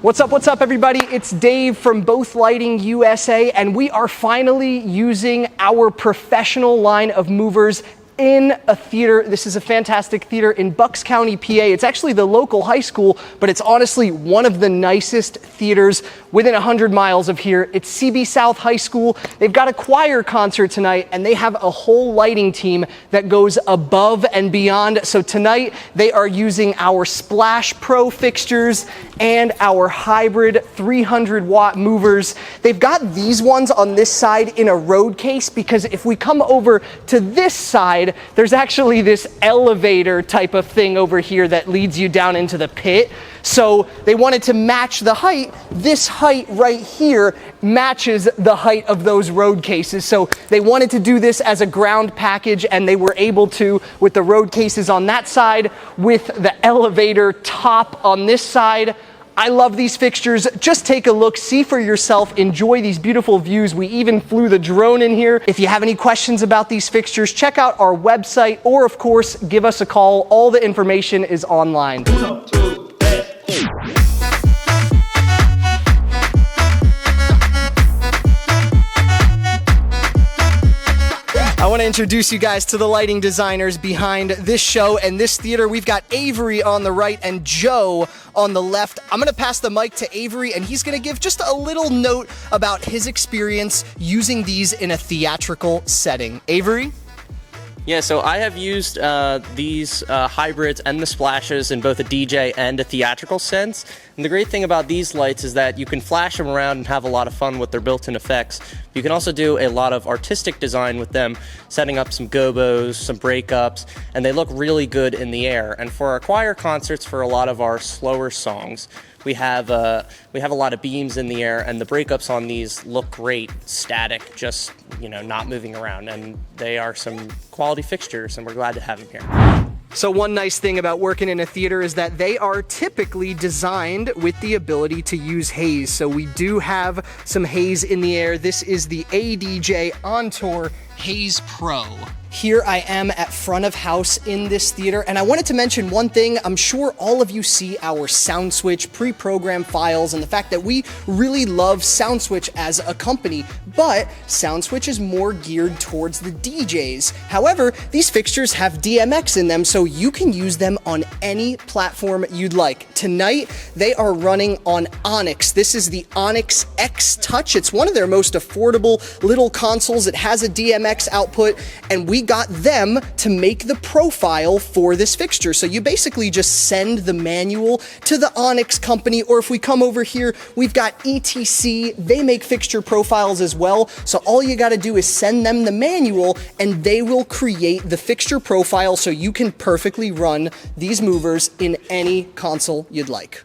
What's up everybody? It's Dave from Both Lighting USA, and we are finally using our professional line of movers in a theater. This is a fantastic theater in Bucks County, PA. It's actually the local high school, but it's honestly one of the nicest theaters within 100 miles of here. It's CB South High School. They've got a choir concert tonight, and they have a whole lighting team that goes above and beyond. So tonight, they are using our Splash Pro fixtures and our hybrid 300-watt movers. They've got these ones on this side in a road case, because if we come over to this side, there's actually this elevator type of thing over here that leads you down into the pit. So they wanted to match the height. This height right here matches the height of those road cases. So they wanted to do this as a ground package, and they were able to with the road cases on that side, with the elevator top on this side. I love these fixtures. Just take a look, see for yourself, enjoy these beautiful views. We even flew the drone in here. If you have any questions about these fixtures, check out our website, or of course, give us a call. All the information is online. I want to introduce you guys to the lighting designers behind this show and this theater. We've got Avery on the right and Joe on the left. I'm going to pass the mic to Avery, and he's going to give just a little note about his experience using these in a theatrical setting. Avery? Yeah, so I have used these hybrids and the splashes in both a DJ and a theatrical sense. And the great thing about these lights is that you can flash them around and have a lot of fun with their built-in effects. You can also do a lot of artistic design with them, setting up some gobos, some breakups, and they look really good in the air. And for our choir concerts, for a lot of our slower songs, we have a lot of beams in the air, and the breakups on these look great, static, just, not moving around. And they are some quality fixtures, and we're glad to have them here. So one nice thing about working in a theater is that they are typically designed with the ability to use haze. So we do have some haze in the air. This is the ADJ Ontour Haze Pro. Here I am at front of house in this theater, and I wanted to mention one thing. I'm sure all of you see our SoundSwitch pre-programmed files and the fact that we really love SoundSwitch as a company, but SoundSwitch is more geared towards the DJs. However, these fixtures have DMX in them, so you can use them on any platform you'd like. Tonight, they are running on Onyx. This is the Onyx X Touch. It's one of their most affordable little consoles. It has a DMX output, and we got them to make the profile for this fixture. So you basically just send the manual to the Onyx company, or if we come over here, we've got ETC. They make fixture profiles as well. So all you got to do is send them the manual, and they will create the fixture profile so you can perfectly run these movers in any console you'd like.